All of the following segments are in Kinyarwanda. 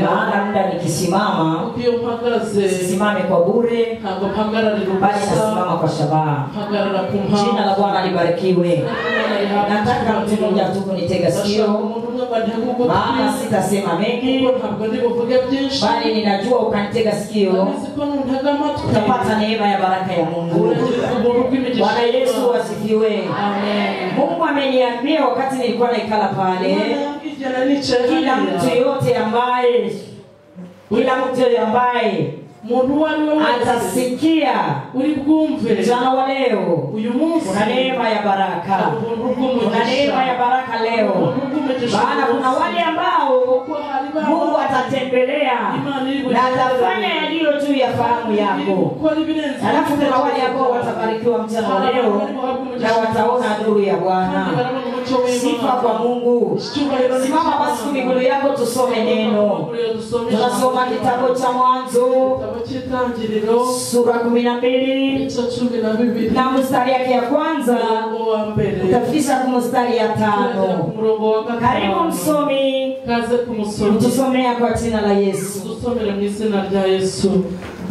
Maana muda nikisimama sisimame kwa bure, bali nasimama kwa shabaha. Jina la Bwana libarikiwe. Nataka mtu mmoja tu kunitega sikio, maana sitasema mengi, bali ninajua ukanitega sikio utapata neema ya baraka ya Mungu. Bwana Yesu asifiwe. Amen. Mungu ameniambia wakati nilikuwa naikala pale, kila mtu yote ambaye atasikia jana wa leo, kuna neema ya baraka, kuna neema ya baraka leo. Maana kuna wale ambao Mungu atatembelea na atafanya yaliyo juu ya fahamu yako. Alafu kuna wale ambao watabarikiwa mchana wa leo na wataona nuru ya Bwana. Sifa kwa Mungu. Simama basi kwa miguu yako tusome neno. Tunasoma kitabu cha Mwanzo sura 12 na mstari yake ya kwanza utafikisha kwa mstari ya 5. Karibu msomi, tusomea kwa jina la Yesu. Tusomere mu izina rya Yesu.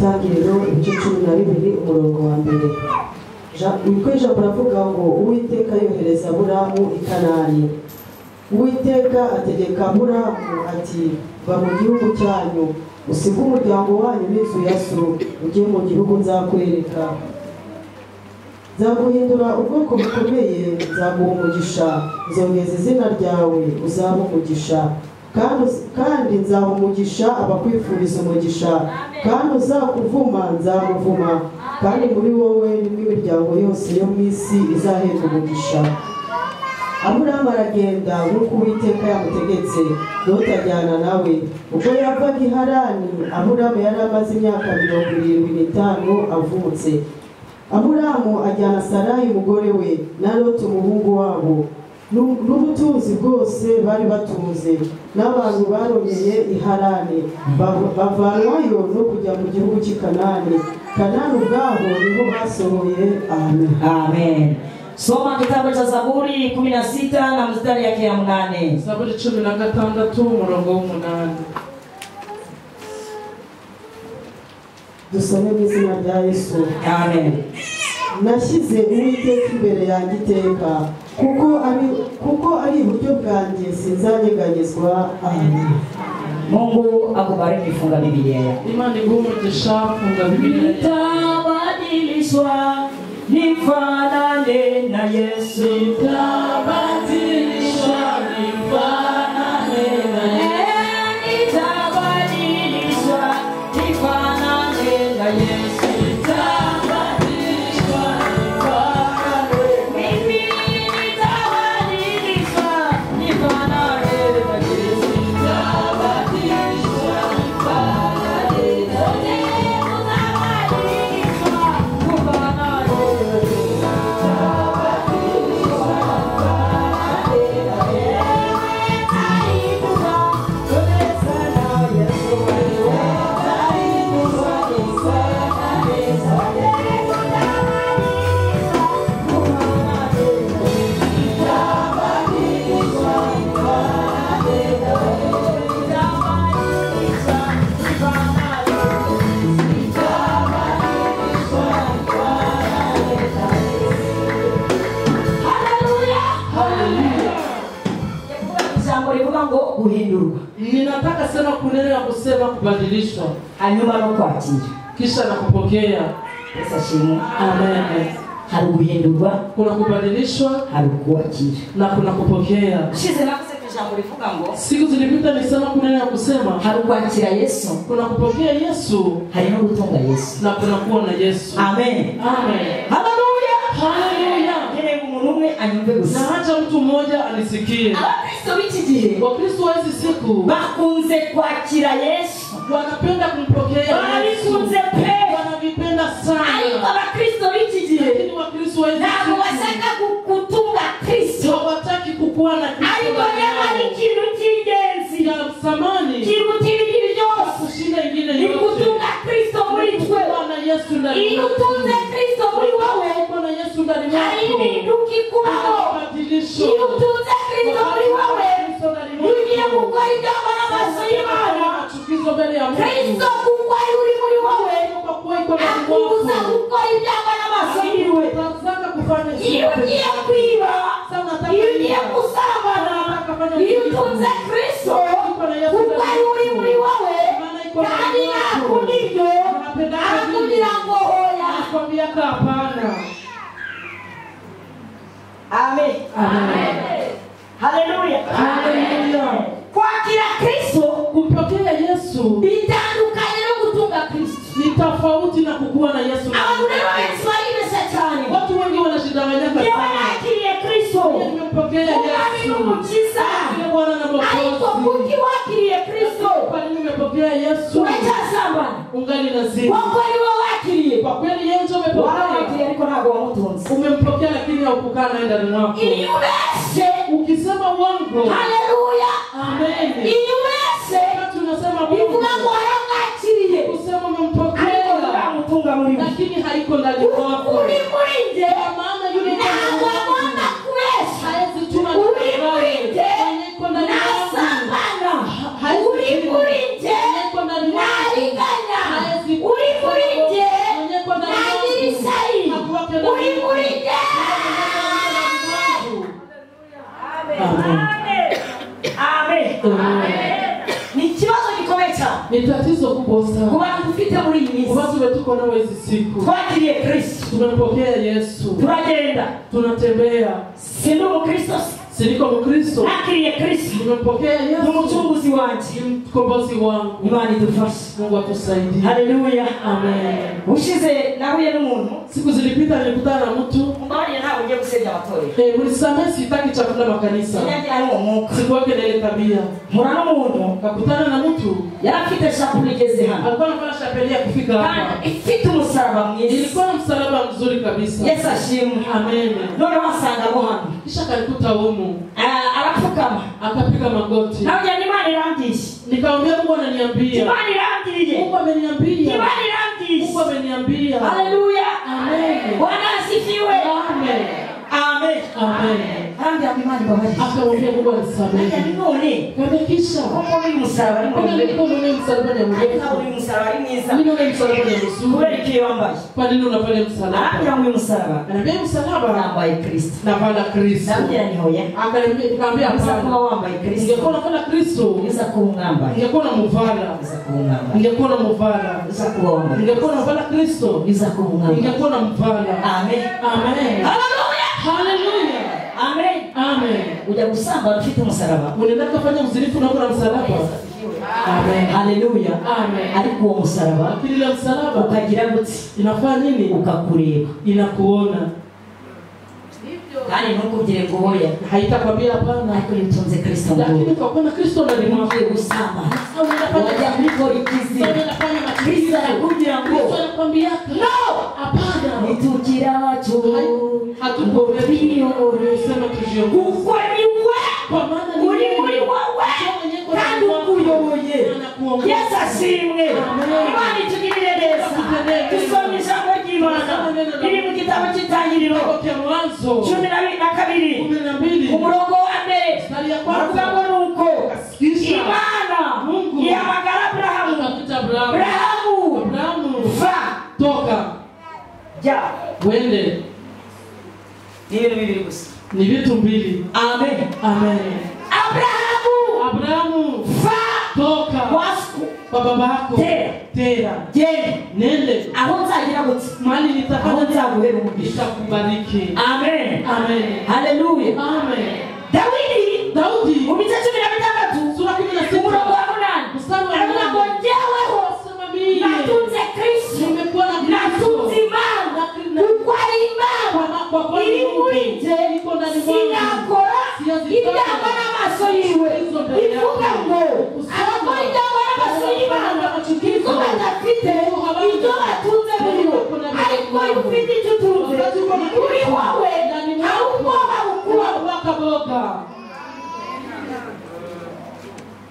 Tangiriro 12 umurongo wa mbere. Ijambo baravuga ngo Uwiteka yohereza Aburamu i Kanani. Uwiteka ategeka Aburamu ati, va mu gihugu cyanyu, usige umuryango wanyu n'inzu ya so, ujye mu gihugu nzakwereka. Nzaguhindura ubwoko bukomeye, nzaguha umugisha, nzongeza izina ryawe, uzaba umugisha. Kandi nzaha umugisha abakwifuriza umugisha, kandi uzakuvuma nzamuvuma, kandi muri wowe n'imiryango yose yo mu isi izaherwa umugisha. Aburamu aragenda nk'uko Uwiteka yamutegetse, Loti ajyana nawe. Ubwo yavaga i Harani, Aburamu yari amaze imyaka 75 avutse. Aburamu ajyana Sarayi umugore we na Loti umuhungu wabo, n'ubutunzi bwose bari batunze, n'abantu barongeye i Harani, bavanwayo no kujya mu gihugu cy'i Kanani. Kanani ubwaho niho basohoye. Amen. Amen. Soma kitabu cha Zaburi 16 na mstari yake ya 8. Zaburi 16 umurongo wa 8. Dusome mu izina rya Yesu. Amen. Nashyize Uwiteka imbere yanjye iteka, kuko ari iburyo bwanjye sinzanyeganyezwa. Amen. Mungu akubariki. Funga Biblia yako. Imani umugisha. Funga Biblia. Nitabadilishwa nifanane na Yesu. Nitabadilishwa nifanane na Yesu. Nitabadilishwa nifanane na Yesu. Nitabadilishwa nifanane. Mimi nitabadilishwa nifanane na Yesu. Nitabadilishwa nifanane na guhindurwa. Ninataka sana kunena kusema kubadilishwa. Hanyuma no kwakira. Kisha na kupokea. Pesa shimu. Amen. Hari guhindurwa, kuna kubadilishwa, hari kwakira na kuna kupokea. Shize nakuse ijambo rivuga ngo siku zilipita nisema kunena kusema hari kwakira Yesu, kuna kupokea Yesu, hari no gutunga Yesu, na kuna kuwa na Yesu. Amen. Amen. Haleluya. Haleluya. Kile umuntu umwe anyumve gusa. Na hata mtu mmoja anisikie. Abakristo b'iki Wakristo wa hizi siku bakunze kwakira Yesu, wanapenda kumpokea Yesu. Wanavipenda sana. Ariko abakristo b'iki gihe, lakini wakristo wa hizi siku ntabwo bashaka kutunga Kristo, hawataki kukuwa na Kristo. Ariko yari ikintu cy'ingenzi ya samani kirutira ibindi byose kushinda ingine yote. Ni kutunga Kristo muri twe. Bwana Yesu ndani mwako. Iyo utunze Kristo muri wowe, Bwana Yesu ndani mwako. hari ibintu kikubaho. Iyo utunze Kristo muri wowe, ugiye gukora ibyangwa n'amaso y'Imana. machukizo mbele ya Mungu. Kristo kuko ari uri muri wowe Kwa kuwa iko ndani akubuza mwako. gukora ibyangwa n'amaso yiwe. Unataka kufanya Iyo ugiye kwiba, iyo ugiye gusambana, iyo utunze Kristo kuko ari uri muri wowe kandi nakubiryo arakubwira ngo hoya. Nakwambia hapana. Amen. Amen. Haleluya. Haleluya. Kwakira Kristo Kumpokea Yesu bitandukanye no gutunga Kristo. ni tofauti na kukuwa na Yesu. Abantu rero benshi baribeshya cyane. Watu wengi wanashidanganyika Yewe sana. yakiriye Kristo Nimempokea umwami Yesu. n'umukiza, Ni Bwana na ariko Mwokozi. kuki wakiriye Kristo Kwa nini nimepokea Yesu? uracyasambana? Ungali nazini. Wako ni wowe wakiriye. Kwa kweli Yesu umepokea. Waramwakiriye ariko ntabwo wamutunze. Umempokea lakini haukukaa naye ndani mwako. Iyo ubeshe, Ukisema uongo. haleluya, Amen. iyo ubeshe Wakati unasema bivuga ngo uongo. waramwakiriye Kusema ariko umempokea ntamutunga muri we. lakini haiko ndani mwako. Uri muri nje Kwa maana yule ntabwo agomba kubesha. haezi tuma Uri muri nje iko ndani mwako. nasambana. Uri muri nje nariganya. Uri muri nje nagirishayi. Uri muri nje. Amen. Amen. Ni ikibazo gikomeye cyane Ni tatizo kubwa ku sana. bantu dufite muri iyi minsi. Watu wetu tuko nao hizi siku. Twakiriye Kristo, Tumempokea Yesu. turagenda. Tunatembea. Si ndi umukristo, Siniko Mkristo. nakiriye Kristo Tumempokea Yesu. n'umucunguzi wanjye. Ni mkombozi wangu. Imana idufashe. Mungu atusaidie. Haleluya. Amen. Ushize nahuye n'umuntu Siku zilipita nilikutana na mtu. mbariye ntabwo ngiye gusebya amatorero. Mlisamehe sitaki chakula makanisa. Sinyagira ari mu mwuka. Sikuweke na ile tabia. Mpura n'umuntu Kakutana na mtu. yari afite shapure igeze hano Alikuwa anafanya shapeli ya kufika hapa. kandi ifite umusaraba mwiza. Ilikuwa na msalaba mzuri kabisa. Yesu ashimwe. Amen. Noneho asangamo hano Kisha kalikuta humu. arapfukama. Akapiga magoti. Nabyo ni Imana irambyiye. Nikamwambia Mungu ananiambia. Imana irambyiye. Mungu ameniambia. Imana irambyiye. Mungu ameniambia. Haleluya. Amen. Bwana asifiwe. Amen. Amen. Amen. Arambya Imana ibabarire. Akamwambia Mungu Nani anisamehe. none? Kaambia kisha. Kuko uri musaraba ni Kwa nini mwiza. unaona msalaba ni Ariko mrefu? uri musaraba ni mwiza. Mimi naona msalaba ni Kubera mzuri. iki wambaye? Kwa nini unafanya msalaba? Arambya ngo uyu musaraba Anambia msalaba nambaye Kristo. navala Kristo. Nabyo ni hoya. Akaniambia Uza kuba hapana. wambaye Kristo. Ningekuwa nafanya Kristo, Uza kuba umwambaye. ningekuwa na muvala. Uza kuba umwambaye. Ningekuwa na muvala. Uza kuba wambaye. Ningekuwa navala Kristo, Uza kuba umwambaye. ningekuwa na muvala. Amen. Amen. Haleluya. Haleluya. Amen. Amen. Ujya gusamba ufite umusaraba. Unaenda kufanya mzinifu na kuna msalaba. Amen. Haleluya. Amen. Ariko uwo musaraba Lakini ile msalaba ukagira gutya inafanya nini? ukakureba Inakuona. kandi ntukubwire ngo hoya Haitakwambia hapana. ariko nitunze Kristo Lakini ngo kwa kuwa Kristo ndani mwako. ugiye gusamba Sasa unafanya wajya muri polikizi Sasa unafanya Kristo machukizo. arakubwira ngo Kristo anakwambia no hapana. nitukiracho Hatuko twiyore Sema tujiongoze. kuko ni we Kwa maana ni uri muri wowe kandi ukuyoboye. Yesu ashimwe. Imana itugirire neza. Dusome ijambo ry'Imana riri mu gitabo cy'Itangiriro Kwa mwanzo 12 umurongo wa mbere bavuga ngo nuko Imana yahamagara Aburahamu. Aburahamu va toka jya. wende. Ni ibintu bibiri gusa. Ni vitu mbili. Amen. Amen. Abrahamu va toka wasku kwa baba yako. Tera. genda Nende. aho nzagira gutya Mali aho nitafanya nzaguhera umugisha. nitakubariki. Amen. Amen. Haleluya. Amen. Daudi mu bice 16 Sura 16 umurongo wa 8 mstari wa aravuga ngo njyeweho Sema mimi natunze Kristo nimekuwa na natunze Imana kuko ari Imana iri muri nje sinakora ibyangwa n'amaso yiwe. Ivuga ngo abakora ibyangwa n'amaso y'Imana ibyo badafite ibyo batunze muri bo, ariko iyo ufite icyo utunze kuri wowe nta ubwoba bukuraho.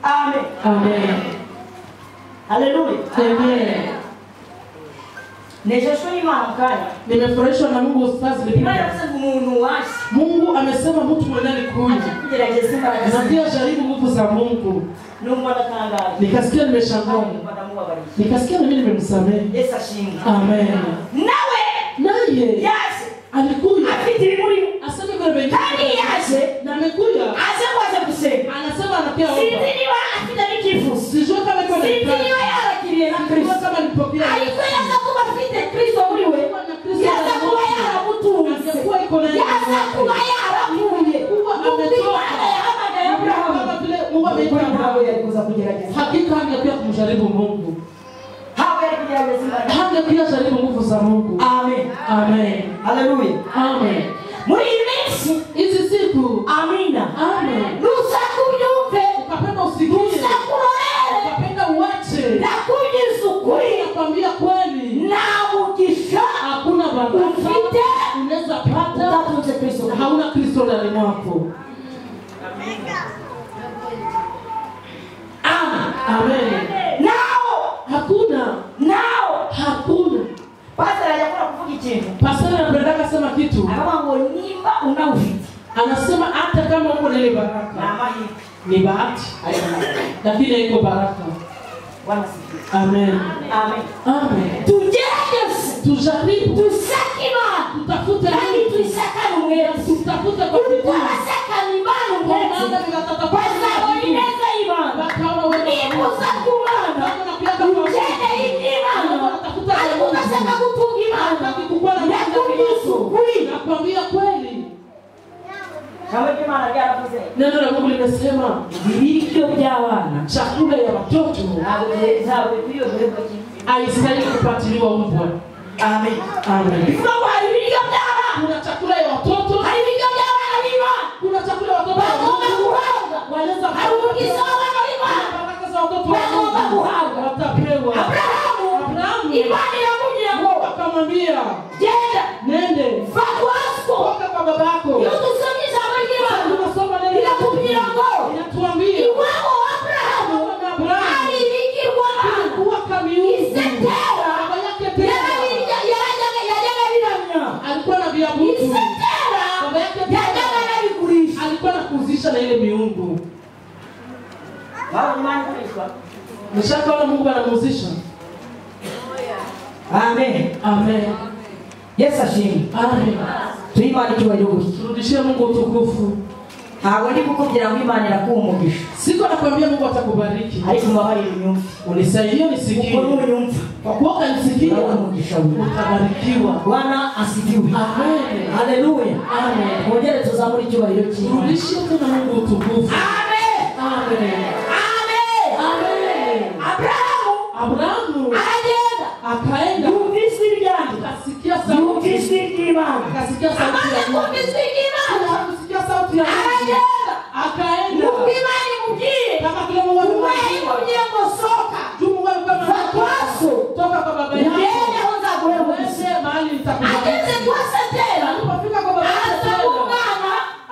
Amen. Amen. Haleluya. Amen. Nimefurahishwa na Mungu ustazi nilipita. Mungu amesema mtu mwenye alikuja. Na pia jaribu nguvu za Mungu. Nikasikia nimeshangaa. Nikasikia mimi nimemsamehe. Amen. Naye alikuja. Aseme kwa begi. Na amekuja. Anasema anapewa omba. Sijua kama iko na Kristo kama nipokea. Kristo uliwe. Yasa kuwa yara mutunze. Yasa kuwa yara kuye. Hakika hangekuja kumjaribu Mungu. Hangekuja jaribu nguvu za Mungu. Amen. Amen. Haleluya. Amen. Mwimesi hizi siku. Amina. Amen. Nusa kunyumve. Ukapenda usikie. Nusa kurorere. Ukapenda uache. Na kujisukuri. Nakwambia kweli. Na ukisha. Hakuna baraka. Ufite. Unaweza pata. Utatunze Kristo. Hauna Kristo ndani mwako. Amen. Nao. Hakuna. Nao. Hakuna. Pastor hajakula kufuki chini. Pastor anapenda kusema kitu. Kama ngonyimba unaufiti. Anasema hata kama uko na ile baraka. Na maji ni bahati. Lakini iko baraka. Bwana sifiwe. Amen. Amen. Amen. Tujaribu. Tusakima. Tutafute Mungu. Tusaka numero. Tutafute kwa bidii. Tusaka nimano ngezi. Kwa sababu inaweza imani. Bakawa wewe. Ibuza kumana. Ujene imani. Alukasaka kutungi imani. Akikukwana na kumisu. Nakwambia kweli. Neno la Mungu limesema vilivyo vya wana, chakula ya watoto haistahili kupatiliwa mbwa. Amen. Amen. Kuna chakula ya watoto. Kuna chakula ya watoto. Wanaweza baraka za watoto watapewa. Abrahamu akamwambia nende toka kwa babako. Alikuwa anakuzisha na ile miungu. Nishakaona Mungu anamuzisha. Amen. Amen. Yes, ashimwe. Amen. Tuimani kiwayoboye. Turudishie Mungu utukufu. Ntabwo ndi kukubwira ngo Imana irakuumugisha. Siko nakwambia Mungu atakubariki. Ariko mabari unyumva. Unisaidie nisikie. Uko unyumva. Kwa kuwa nisikie umugisha wewe. Utabarikiwa. Bwana asifiwe. Amen. Haleluya. Amen. Ngojere tuzamuri kiwayo cy'Imana. Turudishie tena Mungu utukufu. Amen. Amen. Amen. Amen. Abrahamu akaenda yumvise ibyandi akasikia sauti yumvise iby'Imana akasikia sauti ya Mungu akasikia sauti ya Mungu akaenda Imani mujie kama vile Mungu mujie ngosoka Mungu alikuwa kwaso toka kwa baba yako yeye anza kuwewe mahali nitakubariki akeze kwasa tena alipofika kwa baba yake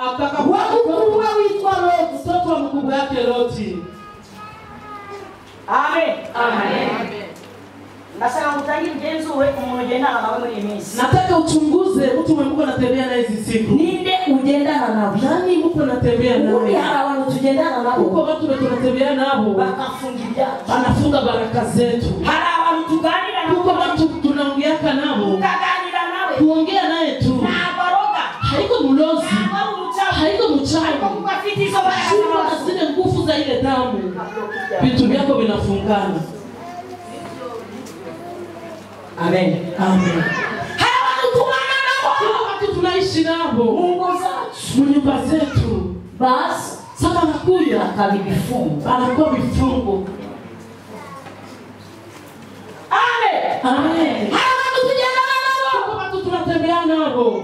akakuwa witwa Loti mtoto wa mkubwa yake Loti. Amen. Amen. Nasema mtangi mjenzuwe kumujendana nawe muri iminsi. Nataka uchunguze mtu Mungu anatembea naye hizi siku. Ninde ujendana nawe? Nani Mungu anatembea nawe? Uri hara watu tujendana nabo. Uko watu tunatembea nabo. Bakafungia. Banafunga baraka zetu. Hara watu tuganira nabo. Uko watu tunaongeaka nabo. Tukaganira nawe. Kuongea naye tu. Na baroka. Haiko mulozi. Haiko mchawi. Kukafitizo baraka na zile nguvu za ile damu. Vitu vyako vinafungana. Amen. Amen. Watu tunaishi nabo. Mungu zetu. Nyumba zetu. Basi sasa anakuja akavifunga. Anakuwa vifungo. Amen. Amen. Watu tunatembea nabo.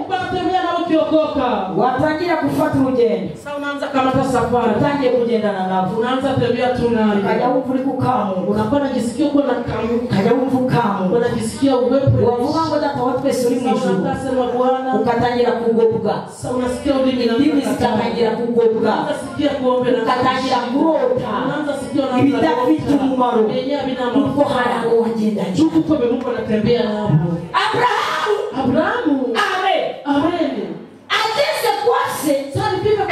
Tunatembea nabo kiokoka. Watangira kufuata urugendo. Sasa unaanza kamata safari. Utangiye kugendana nabo. Unaanza tembea tunayo. Kaja uvuri kukamu. Unakuwa unajisikia uko na kamu. Kaja uvukamu. Unajisikia uwepo. Wavuga ngo data watwese uri mwijuru. Unasema Bwana. Ukatangira kugobwa. Sasa unasikia ulimi na ndimi zikatangira kugobwa. Unasikia kuomba na ukatangira kurota. Unaanza ibidafite umumaro kuko hari abo wagendanye. Abrahamu amen ageze kwa se asanga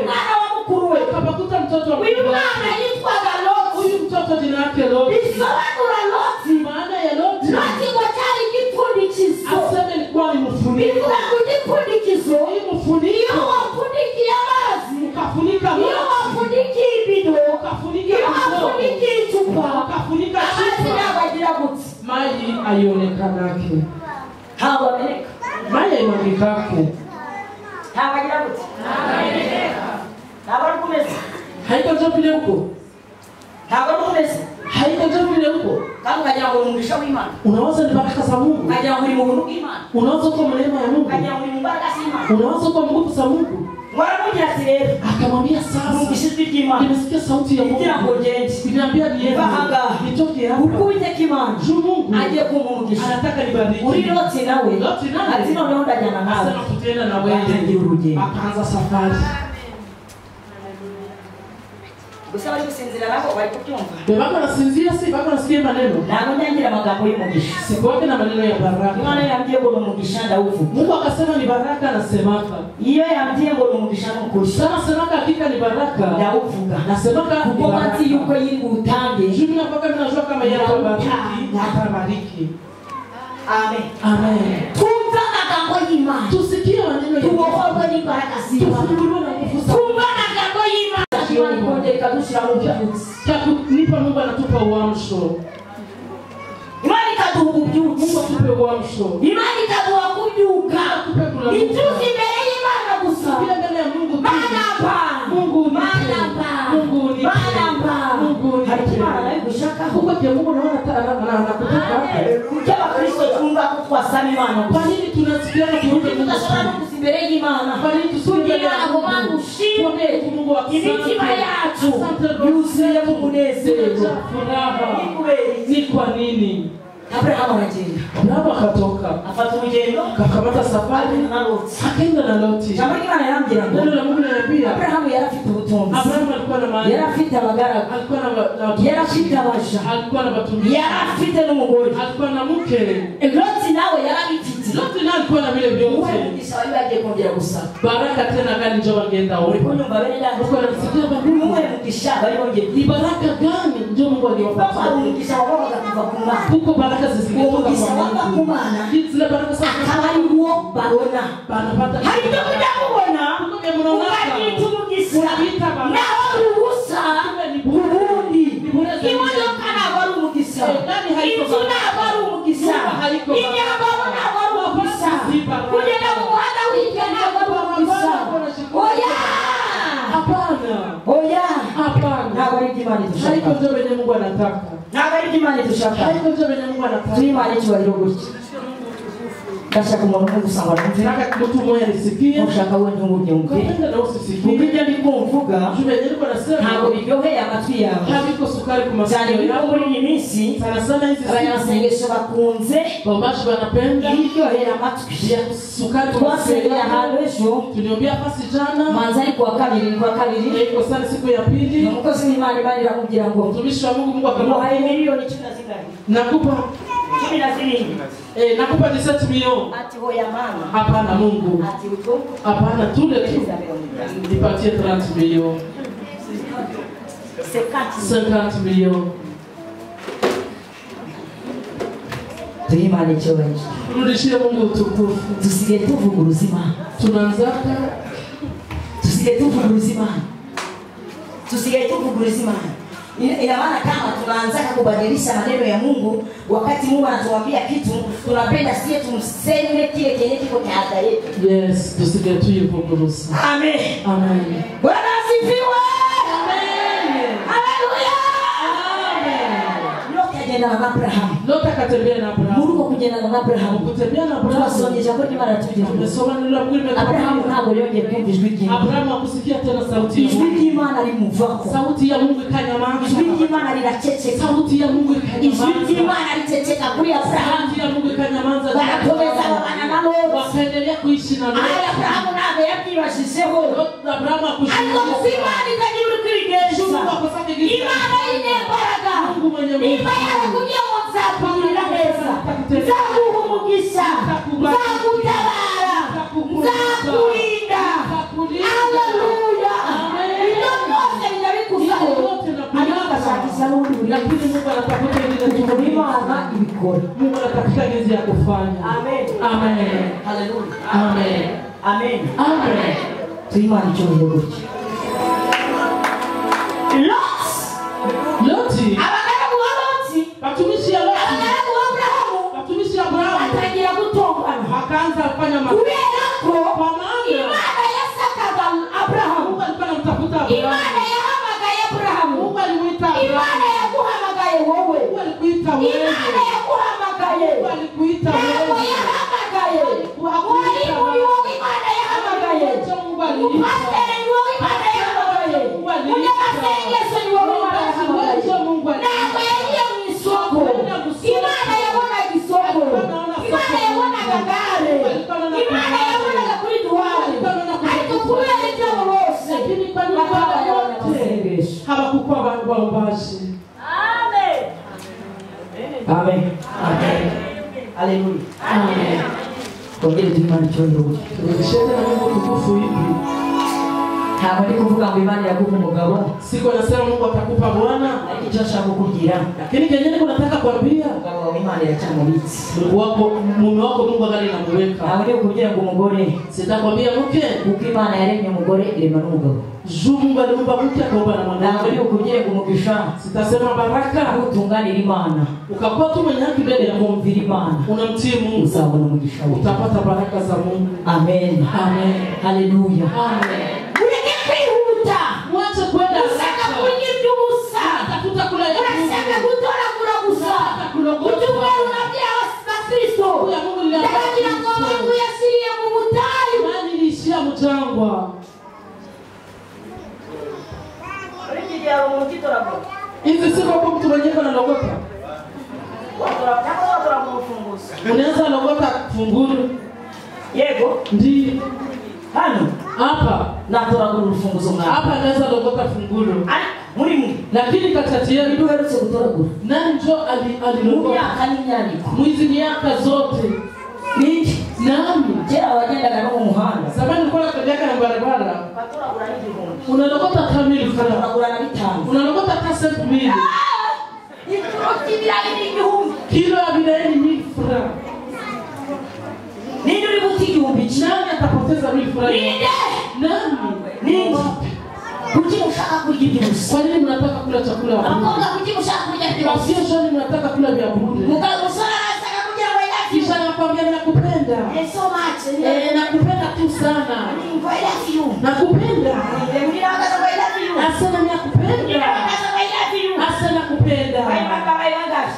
umwana wa mukuru we, akakuta mtoto wa uyu mwana yitwaga Loti. Huyu mtoto jina lake Loti. Bisobanura Loti, Maana ya Loti, Loti ngo cyari igipfundikizo. aseme ilikuwa ni mfuniko. Bivuga ngo igipfundikizo, Hii mfuniko, iyo wapfundikiye amazi, ukafunika iyo maji, wapfundikiye ibido, ukafunika iyo kidogo, wapfundikiye icupa, ukafunika amazi chupa, yabagira gutya, maji haionekanake. habameneka, Maji haimwagikake. habagira gutya, ntabwo kumeze, Haiko njo vile huko. ntabwo kumeze, Haiko njo vile huko. kandi ukagira ngo ni umugisha w'Imana, Unaweza ni baraka za Mungu. ukagira ngo ni mu buntu bw'Imana, Unaweza kuwa neema ya Mungu. ukagira ngo ni mu mbaraga z'Imana. Unaweza kuwa nguvu za Mungu. Waramubwira ati rero Akamwambia sasa, numvise ijwi ry'Imana nimesikia sauti ya Mungu. kugira ngo ngende, Niambia niende. Bahanga. Nitoke kuko hapa. Uwiteka Imana Juu Mungu agiye kumpa umugisha. anataka nibariki. Uri Loti nawe Loti nawe. ati noneho ndajyana nawe. Asema tutaenda na wewe. Batangiye urugendo. Akaanza safari. Gusa bari gusinzira nabo bari kubyumva. Bebako nasinzia si bako nasikia maneno. Ntabwo nyangira amagambo y'umugisha. Sikuwake na maneno ya baraka. Imana yambwiye ngo ni umugisha ndawuvuga. Mungu akasema ni baraka nasemaka. Iyo yambwiye ngo ni umugisha n'ukuri Sana semaka hakika ni baraka. ndawuvuga. Nasemaka ni Kuko baraka. bati yuko yiri butange. Juu mpaka mimi najua kama yeye atabariki. Atabariki. Amen. Amen. Tumva amagambo y'Imana. Tusikie maneno ya Tubohorwe n'imbaraga z'Imana. Tufunguliwe na nguvu za Mungu. Tumva amagambo y'Imana. Imana ikongera ikadushyira mu byutsi. Cha kunipa Mungu anatupa uamsho. Imana ikaduha ububyutsi. Mungu atupe uamsho. Imana ikaduha kubyuka. Ituzi imbere y'Imana gusa. Bila mbele ya Mungu tu. Manamba. Mungu ni Manamba. Mungu ni Manamba. Mungu ni Hari Imana nayo gushaka. Mungu pia Mungu naona anakutaka. Kuki abakristo twumva ko twasaba Imana Kwa gusa. nini tunasikiana kuomba Mungu? Tudashobora no kuza imbere y'Imana. Kwa nini tusimbele Kugira ya ngo Mungu? bamushime. Mungu asante. Imitima yacu Asante Roho. yuzuye mu munezero. Furaha. Ni kubera iki? Ni kwa nini? Abrahamu aragenda. Abrahamu akatoka. Afata urugendo. Akakamata safari. Na Loti. Akaenda na Loti. Jambo ry'Imana yarambwira ngo Neno la Mungu linaniambia Abrahamu yari afite ubutunzi. Abrahamu alikuwa na mali. Yari afite abagaragu. Alikuwa na watu. Yari afite abaja. Alikuwa na watumishi. Yari afite n'umugore. Alikuwa na mke. Loti nawe yari abifite. Loti naye alikuwa na vile Uwe vyote. mugisha wari bagiye kongera gusaba. Baraka tena gani ndio wangeenda Uri huko? kunyumva bene dada. Alikuwa anasikia Uwe mugisha bari bongeye. ni baraka gani ndio Mungu Papa aliwapatia? umugisha wabaga kuva ku Mana. Huko baraka Uwo zisingetoka mugisha kwa wava ku Mungu. Mana. Zile baraka sasa Akaba ari uwo babona. banapata. Hari ibyo kujya mubona. Ukagita umugisha. Naho ari ubusa. Ubundi. Imodoka ntabwo ari umugisha. Inzu ntabwo ari umugisha. Imyambaro ntabwo ari umugisha. Kugenda mu muhanda wirya ntabwo ari umugisha. Oya. Hapana. Oya. Hapana. Ntabwo ari ibyo Imana idushaka. Haiko ndio venye Mungu anataka. Ntabwo ari ibyo Imana idushaka. Haiko ndio venye Mungu anataka. Tuhe Imana icyubahiro gutya. Ndashaka umuntu umwe gusa ngo numve. Nataka mtu mmoja nisikie. Ushaka we ntubyumve. Kapenda na Kuko usisikie. ibyo ndi kumvuga Jumenye niko nasema. ntabwo biryoheye amatwi yawe. Haviko sukari kwa Cyane masikio ko yako. muri iyi minsi Sana sana hizi siku. abanyasengesho bakunze Bambashi wanapenda. ibiryohera amatwi. Ya sukari kwa masikio Twasengeye ahantu yako. ejo Tuliombea fasi jana. manza ari kuwa kabiri Iko sana siku ya pili. umukozi w'Imana Imana iramubwira ngo Mtumishi wa Mungu muhaye akamwambia miliyoni 10 nakupa 17 nakupa 17 milioni. ati hoya mama Hapana Mungu. ati uko Hapana tule tu. Nipatie 30 milioni. 50 milioni. tuhe Imana icyubahiro. Turudishie Mungu utukufu. Tusige tuvuguruza Imana. Tunaanzaka Tusige tuvuguruza Imana. Tusige tuvuguruza Imana. Ina maana kama tunaanza kubadilisha maneno ya Mungu wakati Mungu anatuambia kitu tunapenda sie tumseme kile kenye kiko kaada yetu. yes, tusige tuyivuguruza. Amen. Amen. Bwana asifiwe. Amen. Haleluya. Amen. Loti agenda na Abraham. Loti akatembea na Abrahamu. Mungu kugenda na Abraham. Kutembea na Abrahamu. Twasonye jambo ry'Imana tujye. Tumesoma neno la Mungu Abraham limetuambia. ntabwo yongeye kumva ijwi ry'Imana. Abrahamu akusikia tena sauti ya Ijwi Mungu. ry'Imana rimuvako. Sauti ya Mungu ikanyamaza. Ijwi ry'Imana riraceceka. Sauti ya Mungu Ijwi ikanyamaza. ry'Imana riceceka kuri Abraham. Sauti ya Mungu ikanyamaza. Barakomeza babana na Loti. Wakaendelea kuishi na Loti. Abraham ntabwo yabyibashijeho. Abrahamu ariko akushukuru. Imana ikagira kwigenza Imana y'imbaraga niba yarakubwiye ngo nzakugirira neza nzaguha umugisha nzagutabara nzakurinda haleluya ibyo byose binabikuzaho ariko agashakisha n'ubundi buryo Imana ibikora Mungu anatafuta jinsi ya kufanya. Amen. Amen. Haleluya. Amen. Amen. Amen. Tuimani cyose gutya. Loti. Abagaragu ba Loti. Batumishi ya Loti. Abagaragu ba Abrahamu. Batumishi ya Abrahamu. Batangira gutongana. Akaanza kufanya kubera ko kwa maana Imana yasakaga Abrahamu. Mungu alikuwa anamtafuta Abrahamu. Imana yahamagaye Abrahamu. Mungu alimuita Abrahamu. Imana yaguhamagaye wowe. Mungu alikuita wewe. Imana yaguhamagaye. Mungu alikuita wewe. Mungu yahamagaye. Mwalimu ni wowe Imana yahamagaye. Pastor ni wowe Imana yahamagaye. Munyamasengesho ni wowe Imana yahamagaye. Ntabwo yagiye mu isoko. Imana yabonaga isoko. Imana yabonaga gare. Imana yabonaga kuri duwari. Ariko kubera ibyo bose batabona amasengesho. Habakukuwa abantu baombaji. Amen. Amen. Amen. Haleluya. Amen. Twongere Imana cyondogo. Turudishane na Mungu tukufu hivi. Ntabwo ndi kuvuga ngo Imana yaguha umugabo. Siko nasema Mungu atakupa bwana. Ariko icyo nshaka kukubwira. Lakini kenyewe niko nataka kuambia. Umugabo wawe Imana iracyamubitse. Mungu wako, mume wako Mungu angali anamuweka. Ntabwo ndi kukubwira ngo umugore. Sitakwambia mke. Kuko Imana yaremye umugore irema n'umugabo. Mungu aliumba mke akaumba na mwanamke. Ntabwo ndi kukubwira ngo umugisha. Sitasema baraka. Utunganira Imana. Ukakuwa tu mwenye haki mbele ya Mungu. Kumvira Imana. Unamtii Mungu. Uzabona umugisha wawe. Utapata baraka za Mungu. Amen. Amen. Haleluya. Amen. Ureke kwihuta. Mwache kwenda Unataka kurya iby'ubusa. Tafuta kula ya Mungu. Unataka gutoragura gusa. Utumwe unabya Bakristo. Ndagira ngo Mungu yasiriye mu butayu. Nani ilishia mjangwa? Hizi siku kwa mtu mwenyewe analogota. Unaweza logota funguru. Yego. Ndi. Hano. Hapa. Natoragura urufunguzo mwana. Hapa naweza logota funguru. Muri mwe. Lakini katikati yetu ndio herutse gutoragura. Nani njo alilogota? Mwizi miaka zote. Niki? Nani? Kera wagendaga no mu muhanda. Zamani nilikuwa natembea na barabara. Katoragura n'igihumbi. Unalogota kamili fara. Unalogota na bitanu. Unalogota kasa 1000. Ikiro kibirani n'igihumbi. Kilo ya bidai ni 1000 francs. Nini uri buti igihumbi? Nani atapoteza 1000 francs? Nani? Nini? Kuki mushaka kurya iby'ubusa? Kwa nini mnataka kula chakula ya bure? Abakobwa kuki mushaka kurya iby'ubusa? Sio shani mnataka kula vya bure. Mugabo musore arasaka kugira ngo yafi. Kisha nakwambia nakupenda. So much. Nakupenda tu sana. I love you. Nakupenda. Mwingine anasema I love you. Asana nakupenda. Mwingine anasema I love you. Asana nakupenda.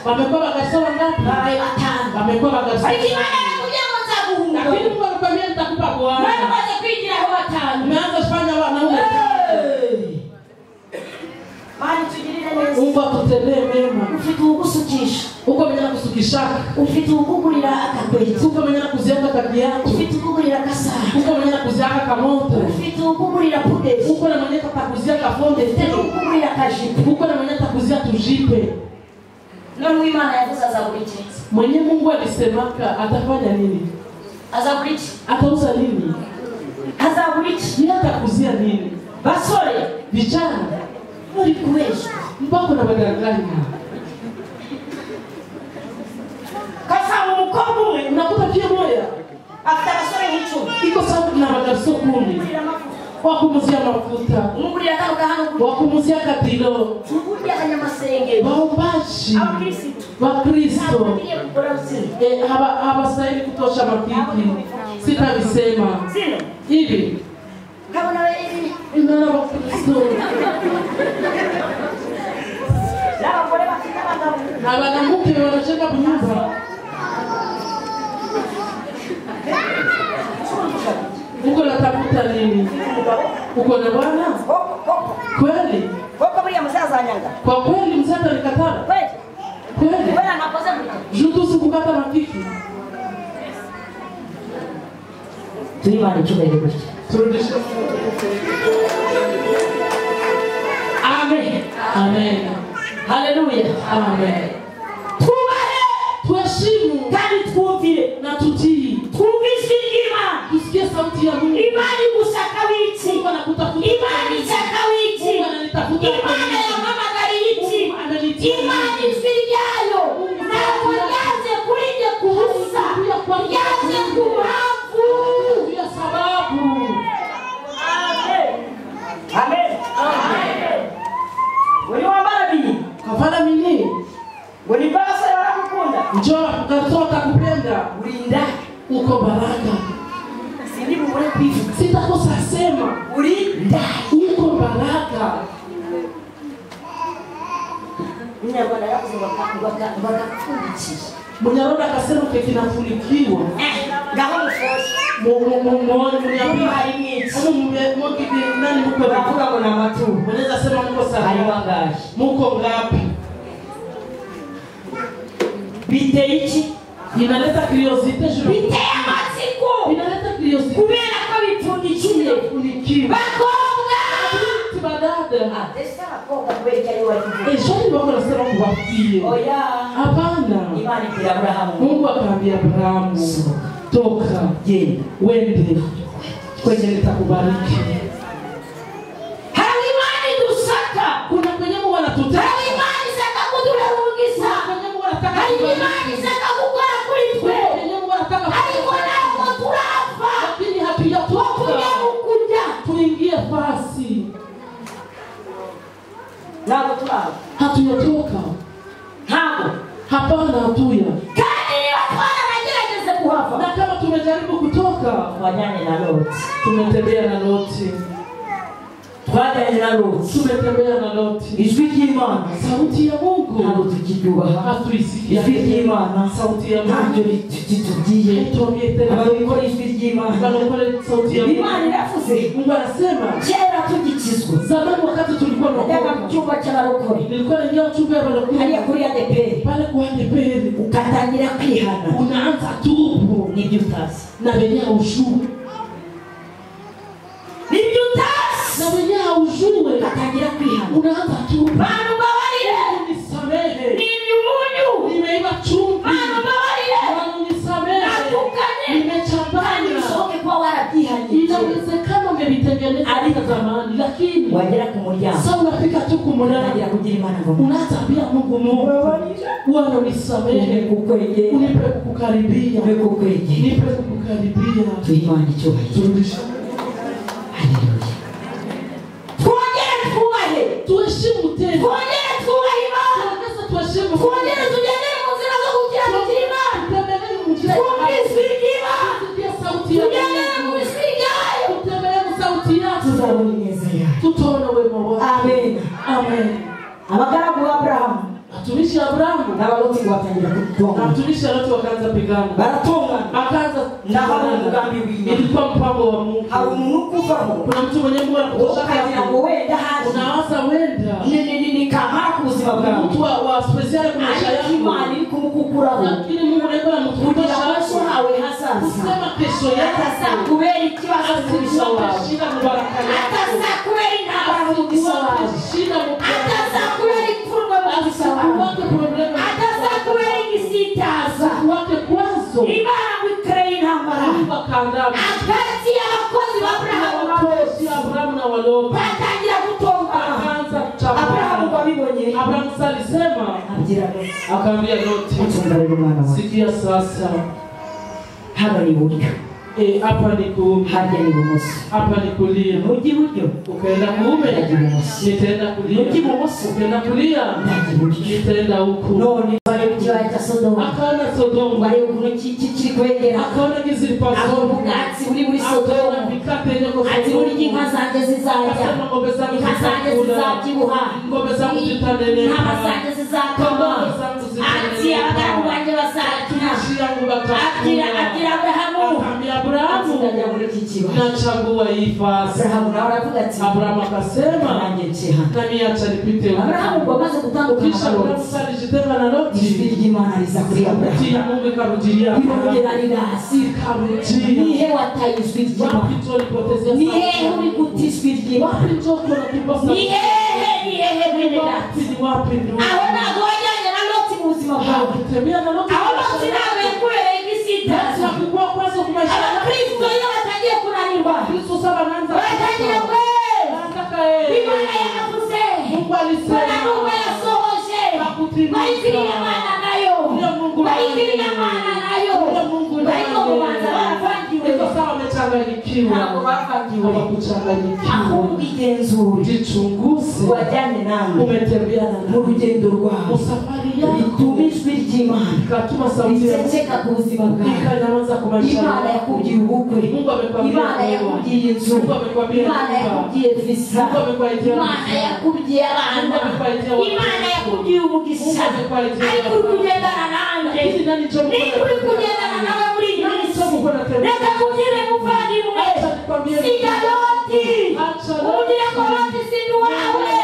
Wamekuwa wakasoma ngapi? Wamekuwa wakasoma. Lakini Mungu anakuambia nitakupa bwana. Umeanza kufanya wanaume. Mungu atutendee mema. Ufite ugusukisha. Uko mwenye kusukishaka. Ufite ugugurira akakwezi. Uko mwenye kuziaka kabiatu. Ufite ugugurira kasara. Uko mwenye kuziaka kamoto. Ufite ugugurira pudesi. Uko na mwenye kutakuzia kafonde. Ufite ugugurira kajipo. Uko na mwenye kutakuzia tujipe. None Imana yavuze azaguriki. Mwenye Mungu alisemaka atafanya nini? Azaguriki. Atauza nini? Azaguriki. Yeye atakuzia nini? Basore, vijana, muri kuweza. Mpako na badanganya. Kasa umukobwa umwe unakuta pia moya. Afite abasore nk'icumi. Iko sawa na badaso 10. Wakumuzia mafuta. Umugurira karuka hano. Wakumuzia katilo. Umugurira kanyamasenge. Baombaji. Wakristo. Hawastahili kutosha makiki. Sitavisema. Hivi. Kabona wewe. Imana Wakristo. Abanamuke wanacheka kunyumba. Uko natafuta nini? Uko na bwana? Kweli? Koko buriya musaza nyanga. Kwa kweli mzata alikatana? Kweli. Kweli? Wewe anakosa mtu. Jutu sikukata makiki. Tuimani chuma ile kwa. Turudishe. Amen. Amen. Haleluya. Amen. Tubahe, Tuheshimu kandi twumvire, na tutii. twumvise Imana. Tusikie sauti ya Mungu. Imani gushaka wiki. Mungu anakutafuta. Imani shaka wiki. Mungu ananitafuta. Imani yahamagara wiki. Mungu amenitia. Imani ijwi ryayo ntabwo ryaje kuri njye kubusa, ryaje ku mpamvu. Kwa sababu. Amen. Amen. Wali wambara bini? Kafana mini. Wali basa yarakukunda. Njoo ukatoka kupenda. Ulinda Uko baraka. sindi bubure kwivuga. Sitakosa sema. Ulinda Uko baraka. Munyarwanda yavuze bagapfundikiye. Munyarwanda akasema kinafunikiwa. Ngaho mufoshe. Muone mniambia hari mwinshi. kama mmoja nani mko Bavuga ngo namatu. Unaweza sema mko Hari sawa. wangaje? Mko ngapi? Biteye iki? Inaleta curiosity juu. Biteye amatsiko. Inaleta curiosity. Kubera ko bipfundikiye. Funikiwa. Bakobwa. Tibadada. Desa bakobwa kubera icyo ari wagize. Eshoni wako nasema kuwafikie. Oya. Hapana. Imani ibwira Abrahamu. Mungu akaambia Abrahamu, toka, Genda. wende kwenye nitakubariki. Hari imani dusaka. Kuna kwenye Mungu anatutaka. Hari imani saka kudurehungisa. Kwenye Mungu anataka Hari kubariki. imani saka gukora kuri twe. Kwenye Mungu anataka Ariko ntabwo turapfa. lakini hatujatoka. Tukuja mukujya. Tuingie fasi. Ntabwo turapfa. Hatujatoka. Ntabwo. Hapana, hatuya. Kandi niba twaranagerageze kuhava. Na kama tumejaribu kutoka, Twajyanye na Loti. tumetembea na Loti. Twajyanye na Loti. Tumetembea na Loti. Ijwi ry'Imana. Sauti ya Mungu Ntabwo tukiryubaha. hatuisikia. Ijwi ry'Imana. Sauti ya Ntabyo Mungu ritubwiye. tuambie tena. Ababikora ijwi ry'Imana. Banokole sauti ya Mungu. Imana iravuze. Mungu anasema Kera tugikizwa. zamani wakati tulikuwa Najyaga mu tunaokoka, cyumba cy'abarokore. nilikuwa naingia chumba ya Hariya barokore kuri ADPR. pale kwa Deperi, Ukatangira kwihana. unaanza tubu Nibyo utazi. na wenye haujui, Nibyo utazi. na wenye haujui Ukatangira kwihana. unaanza tubu. Bantu babarire. Nisamehe, Nibyo umunyu. nimeiba chumvi. Bantu babarire. Nisamehe, Natukanye. Kandi nimechanganya. bishoboke kuba warabyihanye. Inawezekana umevitengeneza hadi zamani, lakini Wagera ku muryango. sasa unafika tu kumulala, Unatangira kugira Imana ngo unatabia Mungu, Mungu Bwana unisamehe, kukwegera. unipe kukukaribia, Kukwegera. nipe kukukaribia. Tuyimana icyubahiro. Turudishe, Haleluya. Twongere twubahe. tuheshimu tena, Twongere twubahe Imana. sasa tuheshimu, Twongere tugendere mu nzira zo gukiranuka Imana. tutembelee mjira, Twumve ijwi ry'Imana. tusikie sauti ya Tugendere mu Mungu, ijwi ryayo. tutembelee sauti yake, Tuzabona ineza yayo. tutaona wema wake. Amen. Amen. Abagaragu ba Abrahamu Watumishi wa Abrahamu n'abaloti ngo batangira na kutonga. watumishi wa Loti wakaanza pigana, Baratongana. akaanza Ndahabu umugambi w'Imana. ilikuwa mpango wa Mungu. Hari umuntu ukuvaho. Kuna mtu mwenye Mungu anakutosha Ukagira ngo wenda haje. unawaza wenda Ni kamara ku buzima bwawe. mtu wa special kwa maisha Ariko yako, Imana iri kumukukuraho. lakini Mungu anaweza Kugira ngo kumkutosha ejo hawe hazaza. kusema kesho yako Atazakubera ikibazo mu mugisha wawe. asikuwa baraka yako, Atazakubera intambara mu mugisha wawe. shida Atazakubera ipfunwe mu mugisha wawe. wake problem, Atazakubera igisitaza. wake kwazo Imana ngo ikereye intambara. Mungu akaandama Hagati y'abakozi ba Abrahamu na Loti. Abrahamu na Waloti Batangira gutongana. akaanza Abrahamu ngo kuchapana. abibonye. Abrahamu sasa alisema, Abwira Loti. akaambia Loti, Mutunga rero mwana wawe. sikia sasa, Hano ni iburyo. hapa ni kuume, Harya ni ibumoso. hapa ni kulia, Nujya iburyo. ukaenda kuume Ndajya ibumoso. nitaenda kulia, Nujya ibumoso. ukaenda kulia Ndajya iburyo. nitaenda huku. None bareba ikibaya cya Sodoma. Akaona Sodoma, Bareba ukuntu kiri kwegera. akaona gizi Aho lipazo, ubwatsi buri muri akaona Sodoma. mikate yenye Ati burya inka Sodoma, zanjye zizarya. akasema ng'ombe zangu Inka zanjye zitakula, zizabyibuha. ng'ombe zangu zitanenepa, Intama zanjye zizakama. ng'ombe zangu Ati abagaragu banjye bazakina. nchi yangu Abwira batakula. Abrahamu. Akaambia Abrahamu, Ndajya muri iki kibaya. nachagua hii fasi. Abrahamu nawe aravuga ati Abrahamu akasema, nanjye nce hano. nami acha nipite huku. Abrahamu ngo amaze gutandukana Kisha na Abrahamu Loti. sasa alijitenga na Loti, Ijwi ry'Imana riza kuri Abrahamu. sauti ya Mungu ikarudilia Abrahamu, Rirongera rirasi. ikarudia. Nihe wataye ijwi ry'Imana. Wapi tu alipotezea Ni hehe sauti? uri guta ijwi ry'Imana. Wapi tu kuna kiposa? Ni hehe ni hehe mwene data aho ntabwo wajyanye na Loti mu buzima bwawe aho Loti ntabwo yakubereye igisitazi abakristo iyo batangiye kunanirwa baratangira kwe Imana yanavuze Bwana nubwo yasohoje bayikiriye Imana nayo bayikiriye Imana nayo ariko mubanza baravangiwe ntabwo bavangiwe ahubwo igenzura wajyanye nawe mu rugendo rwawe rituma ijwi ry'Imana riceceka ku buzima bwawe Imana yakubwiye ubukwe Imana yakubwiye inzu Imana yakubwiye visa Imana yakubwiye abana Imana yakubwiye umugisha ariko uri kugendana nanjye niba uri kugendana nawe muri iyi minsi reka mugire muvandimwe siga Loti umugire ko Loti si n'uwawe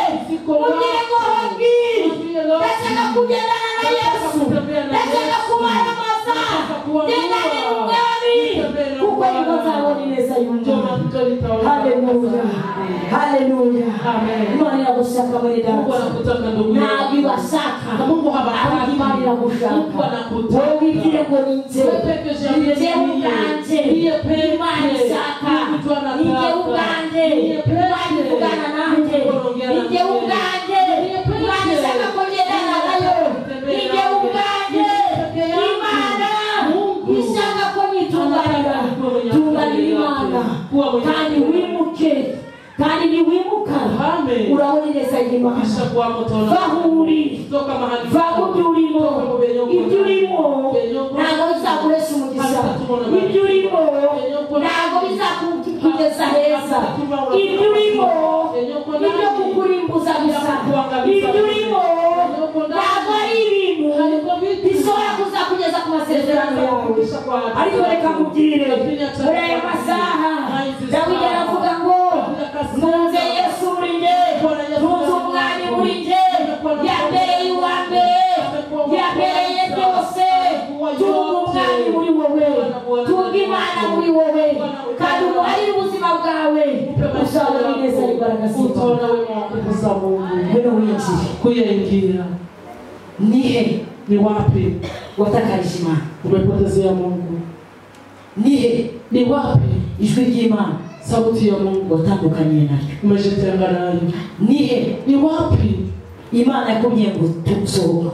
umugire ko Loti ndashaka kugendana na Yesu ndashaka kumaramaza gendane n'umwami kuko nibwo nzabona ineza y'Imana haleluya haleluya Imana iragushaka muri data ntabwo ibashaka ahubwo Imana iragushaka wowe wibwire ngo ni njye ubwanjye Imana ishaka ni njye ubwanjye Imana ivugana nanjye ni njye ubwanjye Imana ishaka kugendana nayo ni njye ubwanjye Imana ishaka ko nitunganira Imana kandi wimuke kandi niwimuka urabona ineza y'Imana bahuri ibyo urimo ntabwo bizakuresha umugisha ibyo urimo ntabwo bizakugeza heza ibyo urimo nibyo kukurimbuza gusa ibyo urimo ntabwo ari ibintu bishobora kuzakugeza ku masezerano yawe ariko reka mubwire muri aya masaha Dawidi aravuga ngo ntunze Yesu muri njye ntunze umwami muri njye yabereye uwa mbere yabereye byose tunga umwami muri wowe tunga Imana muri wowe kandi umuharire ubuzima bwawe uzabona ineza n'imbaraga z'Imana ngwino winjire kuyaingia nihe ni wapi watakarije Imana umepotezea Mungu ni wapi ijwi ry'Imana sauti ya Mungu watandukanye naryo umejitenga nayo ni wapi Imana yakubwiye ngo tusohoka